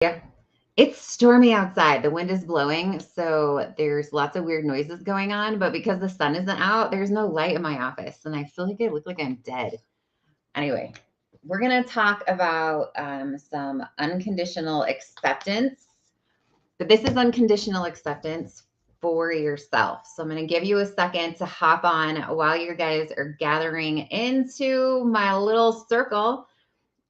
Yeah. It's stormy outside. The wind is blowing, so there's lots of weird noises going on. But because the sun isn't out, there's no light in my office, and I feel like I look like I'm dead. Anyway, we're going to talk about some unconditional acceptance. But this is unconditional acceptance for yourself. So I'm going to give you a second to hop on while you guys are gathering into my little circle.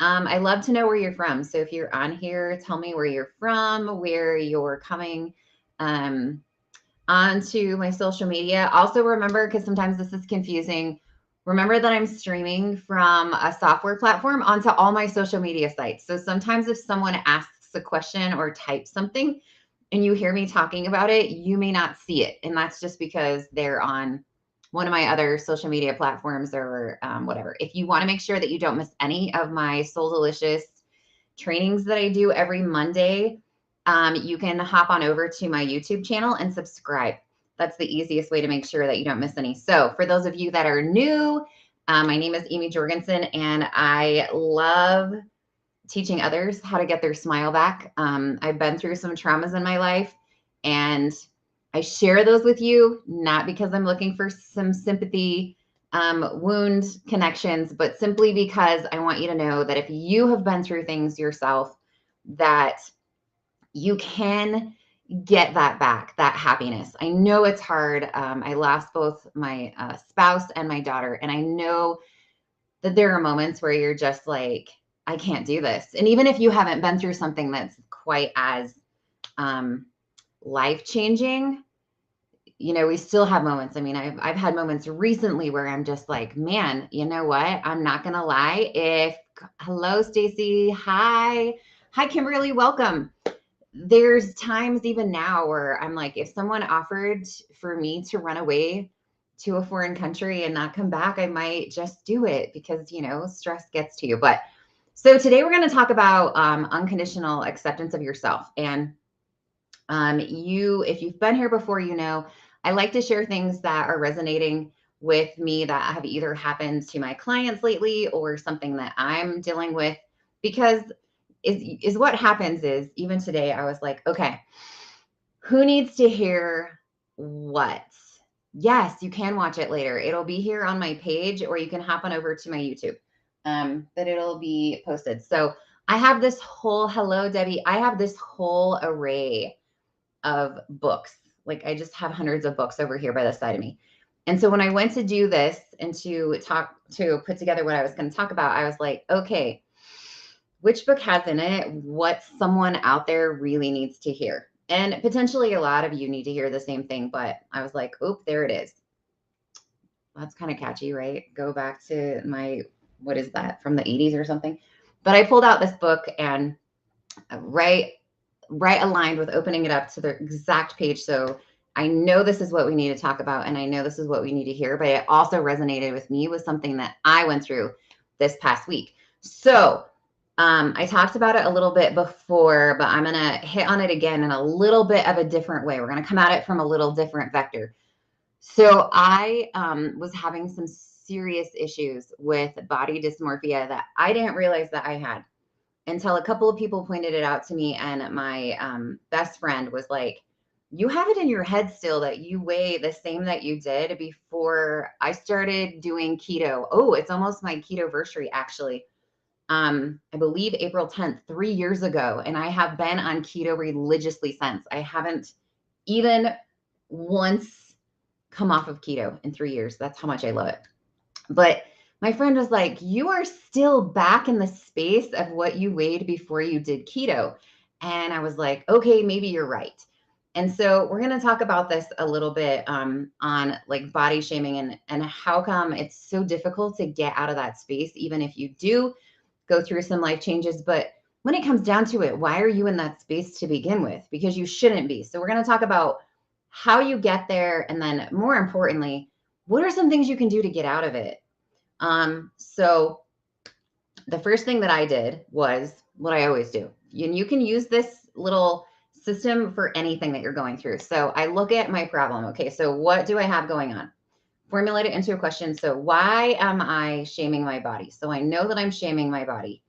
I love to know where you're from. So if you're on here, tell me where you're from, where you're coming onto my social media. Also, remember, because sometimes this is confusing, remember that I'm streaming from a software platform onto all my social media sites. So sometimes if someone asks a question or types something and you hear me talking about it, you may not see it. And that's just because they're on one of my other social media platforms or whatever. If you want to make sure that you don't miss any of my Soul Delicious trainings that I do every Monday, you can hop on over to my YouTube channel and subscribe. That's the easiest way to make sure that you don't miss any. So for those of you that are new, my name is Amy Jorgensen, and I love teaching others how to get their smile back. I've been through some traumas in my life, and I share those with you, not because I'm looking for some sympathy, wound connections, but simply because I want you to know that if you have been through things yourself, that you can get that back, that happiness. I know it's hard. I lost both my spouse and my daughter, and I know that there are moments where you're just like, I can't do this. And even if you haven't been through something that's quite as life-changing, you know, we still have moments. I mean, I've had moments recently where I'm just like, man, you know what? I'm not gonna lie. Hello, Stacy. Hi, Kimberly. Welcome. There's times even now where I'm like, if someone offered for me to run away to a foreign country and not come back, I might just do it because, you know, stress gets to you. But so today we're going to talk about unconditional acceptance of yourself. And if you've been here before, you know, I like to share things that are resonating with me that have either happened to my clients lately or something that I'm dealing with, because is what happens is, even today I was like, okay, who needs to hear what? Yes, you can watch it later. It'll be here on my page, or you can hop on over to my YouTube. But it'll be posted. So I have this whole, hello, Debbie. I have this whole array of books. Like, I just have hundreds of books over here by the side of me. And so when I went to do this and to put together what I was going to talk about, I was like, okay, which book has in it what someone out there really needs to hear? And potentially a lot of you need to hear the same thing, but I was like, oop, there it is. That's kind of catchy, right? Go back to my, what is that, from the 80s or something? But I pulled out this book, and right aligned with opening it up to the exact page. So I know this is what we need to talk about, and I know this is what we need to hear, but it also resonated with me with something that I went through this past week. So I talked about it a little bit before, but I'm going to hit on it again in a little bit of a different way. We're going to come at it from a little different vector. So I was having some serious issues with body dysmorphia that I didn't realize that I had until a couple of people pointed it out to me. And my best friend was like, you have it in your head still that you weigh the same that you did before I started doing keto. Oh, it's almost my keto-versary, actually. I believe April 10th, 3 years ago. And I have been on keto religiously since. I haven't even once come off of keto in 3 years. That's how much I love it. But my friend was like, you are still back in the space of what you weighed before you did keto. And I was like, okay, maybe you're right. And so we're going to talk about this a little bit on like body shaming and how come it's so difficult to get out of that space, even if you do go through some life changes. But when it comes down to it, why are you in that space to begin with? Because you shouldn't be. So we're going to talk about how you get there. And then more importantly, what are some things you can do to get out of it? So the first thing that I did was what I always do. And you can use this little system for anything that you're going through. So I look at my problem. Okay, so what do I have going on? Formulate it into a question. So why am I shaming my body? So I know that I'm shaming my body.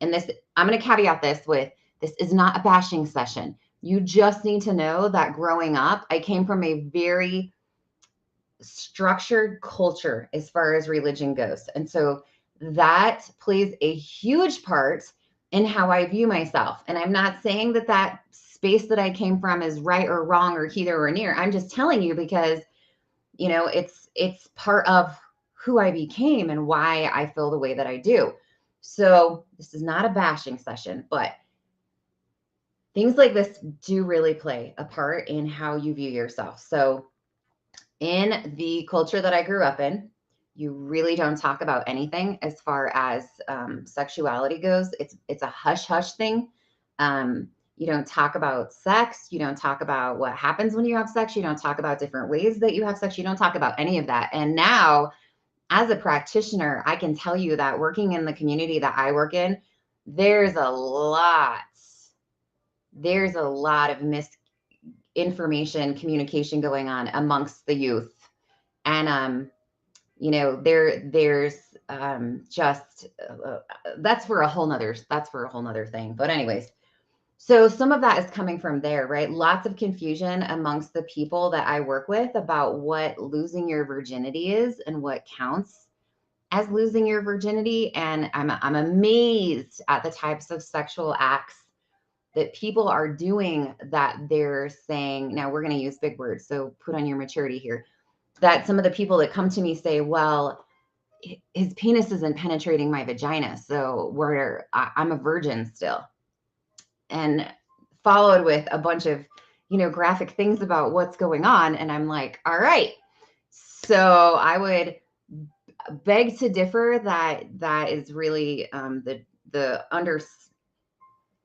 And this, I'm going to caveat this with, This is not a bashing session. You just need to know that growing up, I came from a very structured culture as far as religion goes. And so that plays a huge part in how I view myself. And I'm not saying that that space that I came from is right or wrong or hither or near. I'm just telling you because, it's part of who I became and why I feel the way that I do. So this is not a bashing session, but things like this do really play a part in how you view yourself. So in the culture that I grew up in, you really don't talk about anything as far as sexuality goes. It's a hush hush thing. You don't talk about sex. You don't talk about what happens when you have sex. You don't talk about different ways that you have sex. You don't talk about any of that. And now, as a practitioner, I can tell you that working in the community that I work in, there's a lot of misinformation, communication going on amongst the youth. And there's just that's for a whole nother thing. But anyways, so some of that is coming from there, right? Lots of confusion amongst the people that I work with about what losing your virginity is and what counts as losing your virginity. And I'm amazed at the types of sexual acts that people are doing that they're saying. Now we're going to use big words, so put on your maturity here. That some of the people that come to me say, well, his penis isn't penetrating my vagina, so I'm a virgin still. And followed with a bunch of, graphic things about what's going on. And I'm like, all right. So I would beg to differ that is really the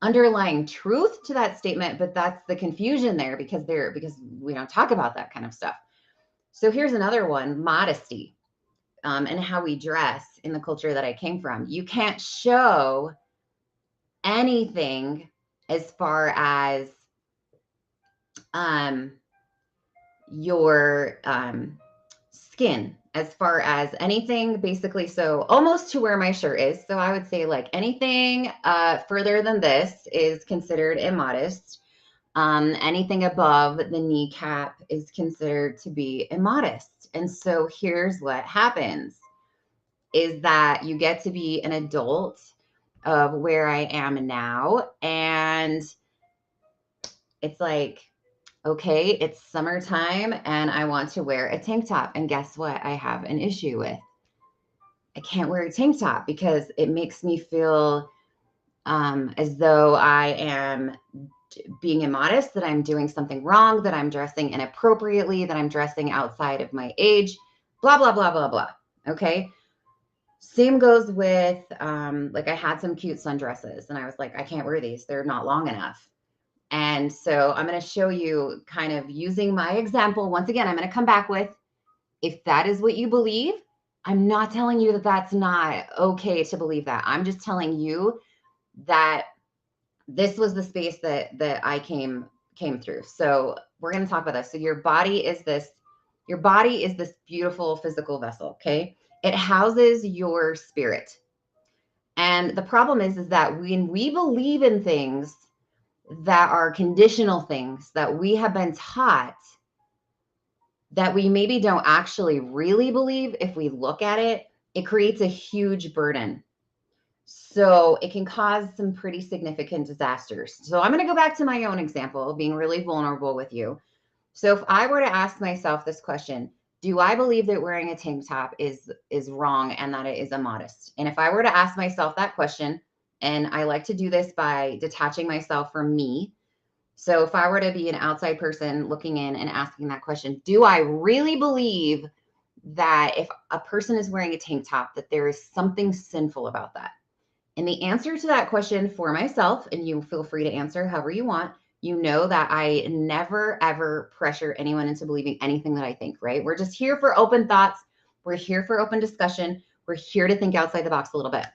underlying truth to that statement, but that's the confusion there because we don't talk about that kind of stuff. So here's another one: modesty, and how we dress in the culture that I came from. You can't show anything as far as your skin, as far as anything basically. So almost to where my shirt is. So I would say like anything further than this is considered immodest. Anything above the kneecap is considered to be immodest. And so here's what happens is that you get to be an adult of where I am now. And it's like, okay, it's summertime and I want to wear a tank top. And guess what? I have an issue with. I can't wear a tank top because it makes me feel as though I am being immodest, that I'm doing something wrong, that I'm dressing inappropriately, that I'm dressing outside of my age, blah, blah, blah, blah, blah. Okay. Same goes with, like I had some cute sundresses and I was like, I can't wear these. They're not long enough. And so I'm going to show you kind of using my example. Once again, I'm going to come back with, if that is what you believe, I'm not telling you that that's not okay to believe that. I'm just telling you that this was the space that I came through. So we're going to talk about this. So your body is this beautiful physical vessel. Okay. It houses your spirit. And the problem is that when we believe in things that are conditional things that we have been taught that we maybe don't actually really believe, if we look at it, it creates a huge burden. So it can cause some pretty significant disasters. So I'm going to go back to my own example, being really vulnerable with you. So if I were to ask myself this question, do I believe that wearing a tank top is wrong and that it is immodest? And if I were to ask myself that question, and I like to do this by detaching myself from me. So if I were to be an outside person looking in and asking that question, do I really believe that if a person is wearing a tank top, that there is something sinful about that? And the answer to that question for myself, and you feel free to answer however you want, you know that I never, ever pressure anyone into believing anything that I think, right? We're just here for open thoughts. We're here for open discussion. We're here to think outside the box a little bit.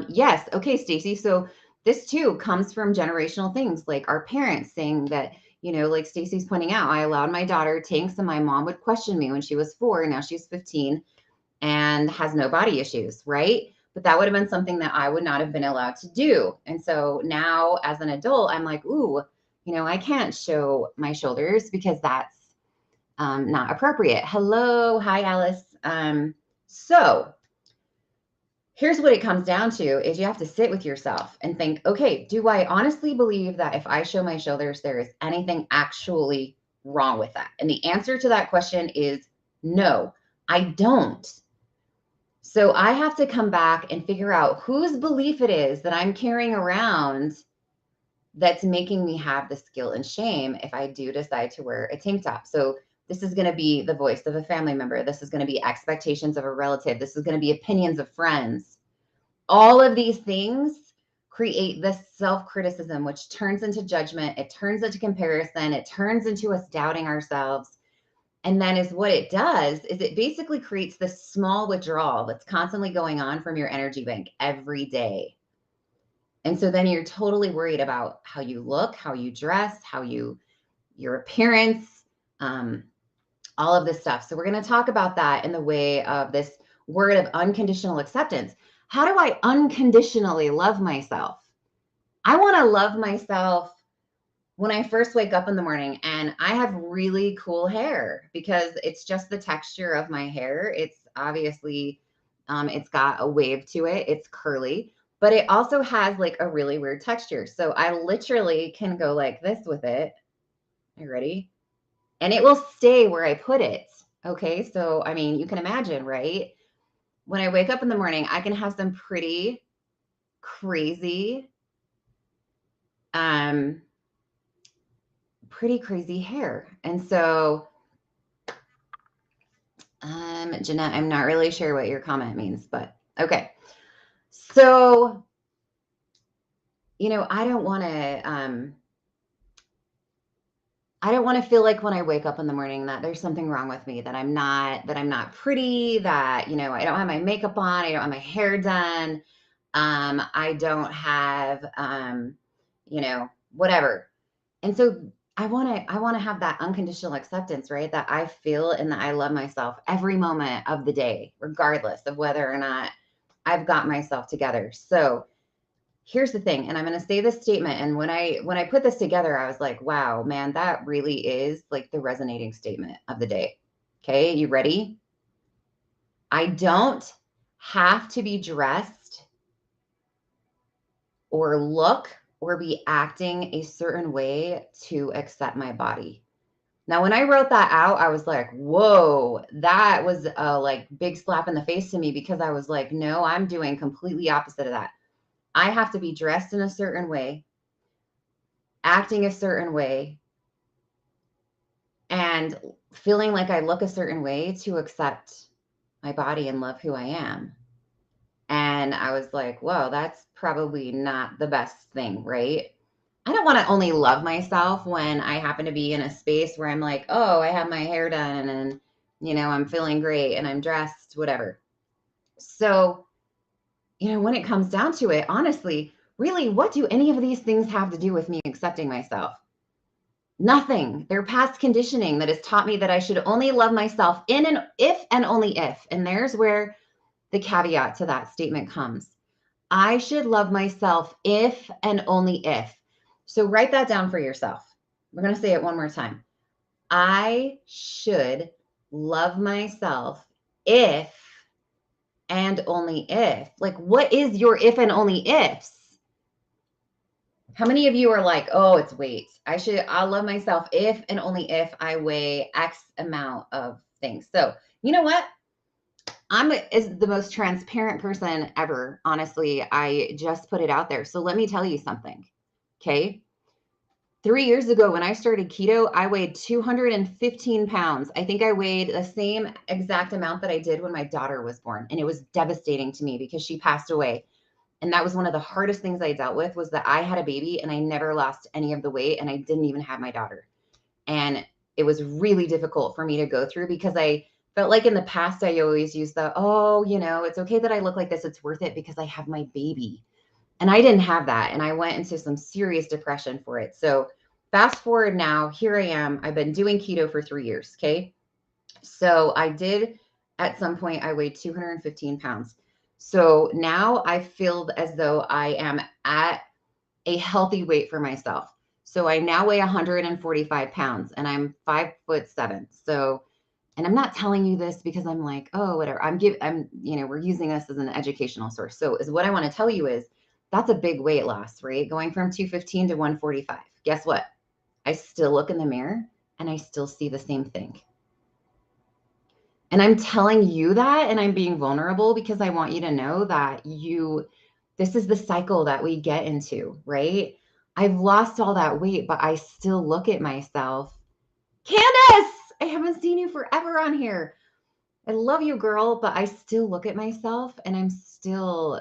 Yes. Okay, Stacy. So this too comes from generational things, like our parents saying that, like Stacy's pointing out, I allowed my daughter tanks and my mom would question me when she was 4. Now she's 15 and has no body issues, right? but that would have been something that I would not have been allowed to do. And so now as an adult, I'm like, ooh, I can't show my shoulders because that's not appropriate. Hello. Hi, Alice. So here's what it comes down to is you have to sit with yourself and think, okay, do I honestly believe that if I show my shoulders, there is anything actually wrong with that? And the answer to that question is no, I don't. So I have to come back and figure out whose belief it is that I'm carrying around that's making me have this guilt and shame if I do decide to wear a tank top. So this is going to be the voice of a family member. This is going to be expectations of a relative. This is going to be opinions of friends. All of these things create this self-criticism, which turns into judgment. It turns into comparison. It turns into us doubting ourselves. And then is what it does is it basically creates this small withdrawal that's constantly going on from your energy bank every day. And so then you're totally worried about how you look, how you dress, your appearance, all of this stuff. So we're going to talk about that in the way of this word of unconditional acceptance. How do I unconditionally love myself? I want to love myself when I first wake up in the morning and I have really cool hair because it's just the texture of my hair. It's obviously, it's got a wave to it. It's curly, but it also has like a really weird texture. So I literally can go like this with it. Are you ready? And it will stay where I put it. Okay. So, I mean, you can imagine, right? When I wake up in the morning, I can have some pretty crazy, hair. And so, Jeanette, I'm not really sure what your comment means, but okay. So, I don't want to feel like when I wake up in the morning that there's something wrong with me, that I'm not pretty, that, I don't have my makeup on, I don't have my hair done. I don't have, whatever. And so I want to have that unconditional acceptance, right? That I feel and that I love myself every moment of the day, regardless of whether or not I've got myself together. So here's the thing, and I'm going to say this statement. And when I put this together, I was like, wow, man, that really is like the resonating statement of the day. Okay, you ready? I don't have to be dressed or look or be acting a certain way to accept my body. Now, when I wrote that out, I was like, whoa, that was a like big slap in the face to me, because I was like, no, I'm doing completely opposite of that. I have to be dressed in a certain way, acting a certain way, and feeling like I look a certain way to accept my body and love who I am. And I was like, whoa, that's probably not the best thing, right? I don't want to only love myself when I happen to be in a space where I'm like, oh, I have my hair done and, I'm feeling great and I'm dressed, whatever. So, when it comes down to it, honestly, really, what do any of these things have to do with me accepting myself? Nothing. They're past conditioning that has taught me that I should only love myself if and only if. And there's where the caveat to that statement comes. I should love myself if and only if. So write that down for yourself. We're going to say it one more time. I should love myself if and only if. Like, what is your if and only ifs? How many of you are like, oh, it's weight. I'll love myself if and only if I weigh X amount of things. So you know what? Is the most transparent person ever. Honestly, I just put it out there. So let me tell you something. Okay. 3 years ago, when I started keto, I weighed 215 pounds. I think I weighed the same exact amount that I did when my daughter was born. And it was devastating to me because she passed away. And that was one of the hardest things I dealt with, was that I had a baby and I never lost any of the weight, and I didn't even have my daughter. And it was really difficult for me to go through, because I felt like in the past, I always used it's okay that I look like this. It's worth it because I have my baby. And I didn't have that. And I went into some serious depression for it. So fast forward now, here I am. I've been doing keto for 3 years. Okay. So I did, at some point, I weighed 215 pounds. So now I feel as though I am at a healthy weight for myself. So I now weigh 145 pounds and I'm 5'7". So, and I'm not telling you this because I'm like, oh, whatever. We're using this as an educational source. So is what I want to tell you is that's a big weight loss, right? Going from 215 to 145. Guess what? I still look in the mirror and I still see the same thing. And I'm telling you that, and I'm being vulnerable because I want you to know that this is the cycle that we get into, right? I've lost all that weight, but I still look at myself. Candace, I haven't seen you forever on here. I love you, girl, but I still look at myself and I'm still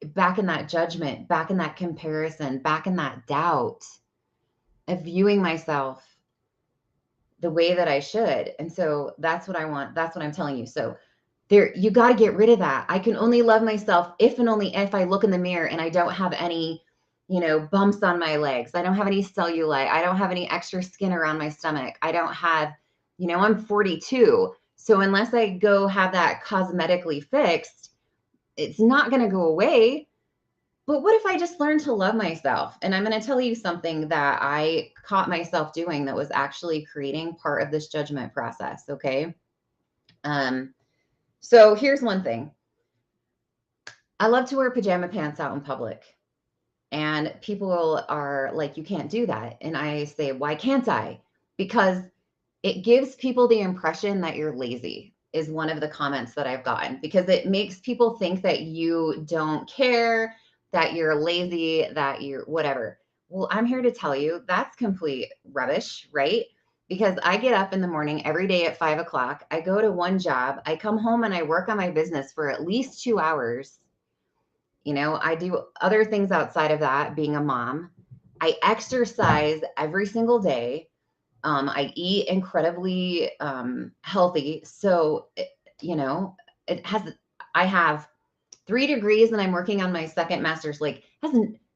back in that judgment, back in that comparison, back in that doubt of viewing myself the way that I should. And so that's what I want. That's what I'm telling you. So you got to get rid of that. I can only love myself if and only if I look in the mirror and I don't have any, bumps on my legs. I don't have any cellulite. I don't have any extra skin around my stomach. I don't have, I'm 42. So unless I go have that cosmetically fixed, it's not going to go away. But what if I just learned to love myself? And I'm going to tell you something that I caught myself doing that was actually creating part of this judgment process. Okay. So here's one thing. I love to wear pajama pants out in public. And people are like, you can't do that. And I say, why can't I? Because it gives people the impression that you're lazy, is one of the comments that I've gotten, because it makes people think that you don't care, that you're lazy, that you're whatever. Well, I'm here to tell you that's complete rubbish, right? Because I get up in the morning every day at 5 o'clock. I go to one job. I come home and I work on my business for at least 2 hours. I do other things outside of that, being a mom. I exercise every single day. I eat incredibly healthy. So, I have 3 degrees and I'm working on my second master's. Like,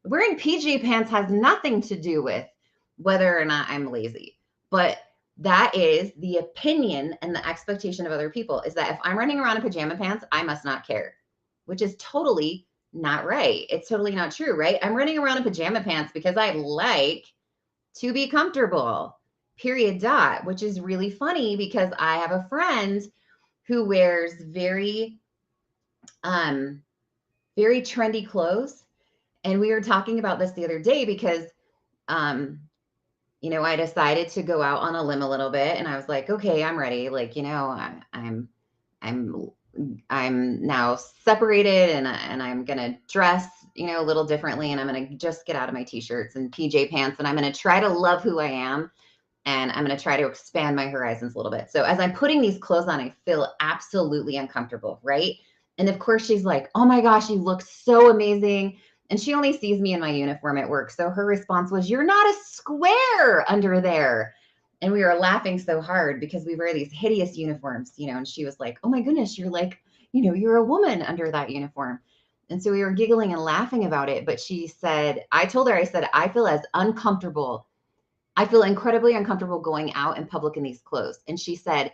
wearing PJ pants has nothing to do with whether or not I'm lazy. But that is the opinion and the expectation of other people, is that if I'm running around in pajama pants, I must not care, which is totally not right. It's totally not true, right? I'm running around in pajama pants because I like to be comfortable, period, dot, which is really funny because I have a friend who wears very trendy clothes. And we were talking about this the other day because, I decided to go out on a limb a little bit, and I was like, okay, I'm ready. Like, I'm now separated, and I'm gonna dress, a little differently, and I'm gonna just get out of my t-shirts and PJ pants, and I'm gonna try to love who I am, and I'm gonna try to expand my horizons a little bit. So as I'm putting these clothes on, I feel absolutely uncomfortable, right? And of course, she's like, "Oh my gosh, you look so amazing." And she only sees me in my uniform at work. So her response was, "You're not a square under there." And we were laughing so hard because we wear these hideous uniforms, and she was like, "Oh my goodness, you're like, you're a woman under that uniform." And so we were giggling and laughing about it. But I told her, I feel as uncomfortable. I feel incredibly uncomfortable going out in public in these clothes. And she said,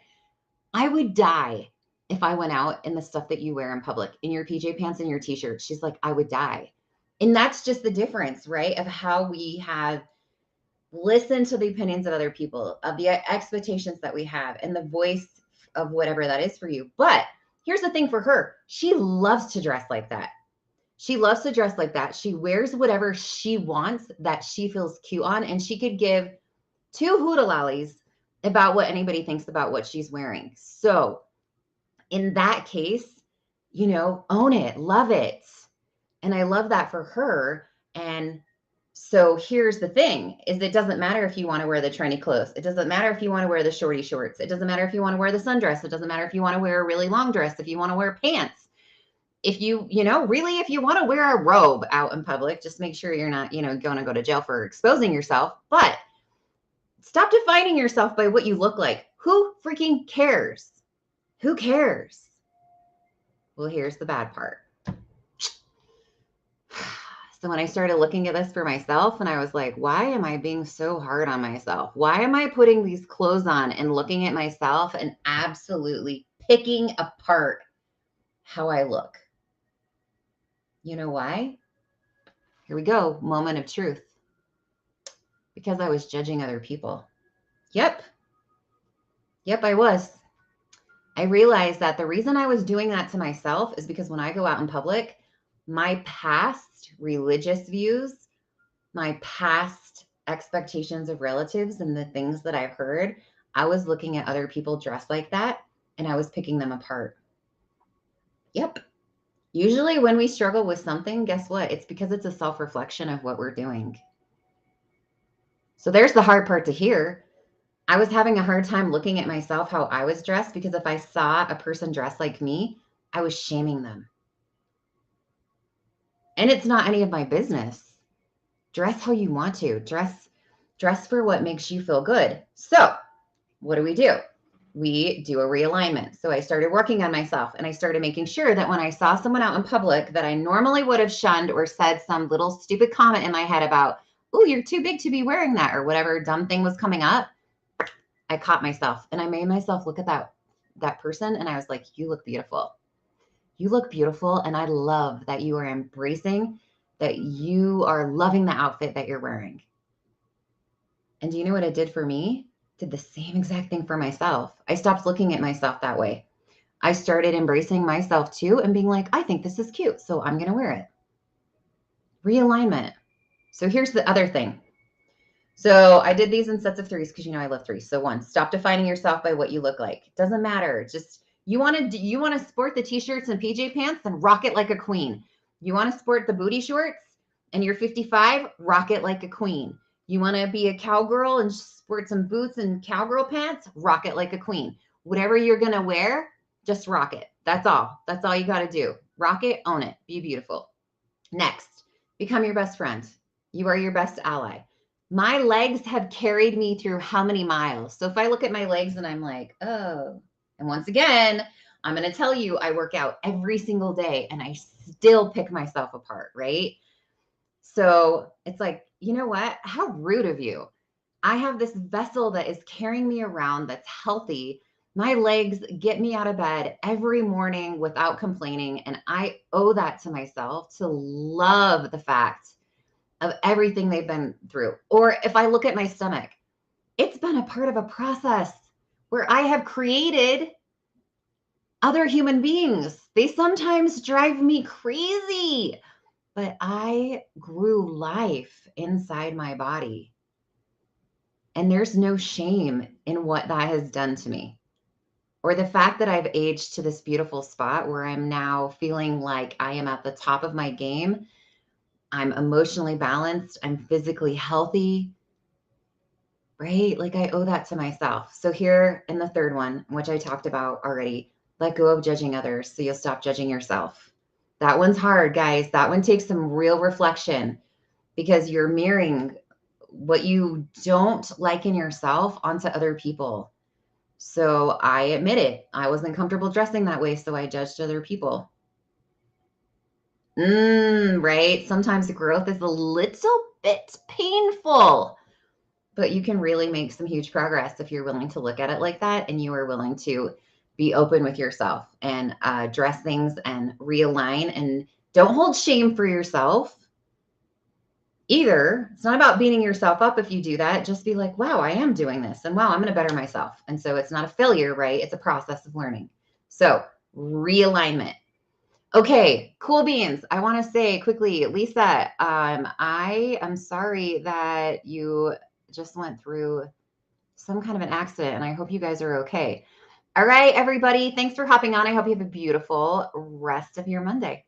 I would die if I went out in the stuff that you wear in public, in your PJ pants and your t-shirt. She's like, I would die. And that's just the difference, right? Of how we have listened to the opinions of other people, of the expectations that we have, and the voice of whatever that is for you. But here's the thing for her. She loves to dress like that. She loves to dress like that. She wears whatever she wants that she feels cute on. And she could give 2 hootalollies about what anybody thinks about what she's wearing. So in that case, own it, love it. And I love that for her. And so here's the thing, is it doesn't matter if you want to wear the trendy clothes. It doesn't matter if you want to wear the shorty shorts. It doesn't matter if you want to wear the sundress. It doesn't matter if you want to wear a really long dress, if you want to wear pants. If really, if you want to wear a robe out in public, just make sure you're not, going to go to jail for exposing yourself. But stop defining yourself by what you look like. Who freaking cares? Who cares? Well, here's the bad part. So when I started looking at this for myself, and I was like, why am I being so hard on myself? Why am I putting these clothes on and looking at myself and absolutely picking apart how I look. You know why? Here we go. Moment of truth. Because I was judging other people. Yep. Yep, I was. I realized that the reason I was doing that to myself is because when I go out in public, my past religious views, my past expectations of relatives and the things that I've heard, I was looking at other people dressed like that and I was picking them apart. Yep. Usually when we struggle with something, guess what? It's because it's a self-reflection of what we're doing. So there's the hard part to hear. I was having a hard time looking at myself, how I was dressed, because if I saw a person dressed like me, I was shaming them. And it's not any of my business. Dress how you want to. Dress for what makes you feel good. So, what do? We do a realignment. So I started working on myself and I started making sure that when I saw someone out in public that I normally would have shunned or said some little stupid comment in my head about, "Oh, you're too big to be wearing that," or whatever dumb thing was coming up, I caught myself and I made myself look at that person and I was like, "You look beautiful. You look beautiful, and I love that you are embracing that you are loving the outfit that you're wearing." And do you know what it did for me? Did the same exact thing for myself. I stopped looking at myself that way. I started embracing myself too and being like, I think this is cute, so I'm going to wear it. Realignment. So here's the other thing. So I did these in sets of threes because I love threes. So one, stop defining yourself by what you look like. It doesn't matter. Just you want to sport the t-shirts and PJ pants, then rock it like a queen. You want to sport the booty shorts and you're 55, rock it like a queen. You want to be a cowgirl and sport some boots and cowgirl pants, rock it like a queen. Whatever you're going to wear, just rock it. That's all. That's all you got to do. Rock it, own it, be beautiful. Next, become your best friend. You are your best ally. My legs have carried me through how many miles? So if I look at my legs and I'm like, oh, and once again, I'm going to tell you, I work out every single day and I still pick myself apart, right? So it's like, you know what? How rude of you. I have this vessel that is carrying me around that's healthy. My legs get me out of bed every morning without complaining. And I owe that to myself to love the fact of everything they've been through. Or if I look at my stomach, it's been a part of a process where I have created other human beings. They sometimes drive me crazy, but I grew life inside my body. And there's no shame in what that has done to me. Or the fact that I've aged to this beautiful spot where I'm now feeling like I am at the top of my game. I'm emotionally balanced. I'm physically healthy, right? Like I owe that to myself. So here in the third one, which I talked about already, let go of judging others so you'll stop judging yourself. That one's hard, guys. That one takes some real reflection because you're mirroring what you don't like in yourself onto other people. So I admit it. I wasn't comfortable dressing that way, so I judged other people. Right? Sometimes growth is a little bit painful, but you can really make some huge progress if you're willing to look at it like that and you are willing to be open with yourself and address things and realign and don't hold shame for yourself either. It's not about beating yourself up if you do that. Just be like, wow, I am doing this and wow, I'm going to better myself. And so it's not a failure, right? It's a process of learning. So realignment. Okay, cool beans. I want to say quickly, Lisa, I am sorry that you just went through some kind of an accident, and I hope you guys are okay. All right, everybody, thanks for hopping on. I hope you have a beautiful rest of your Monday.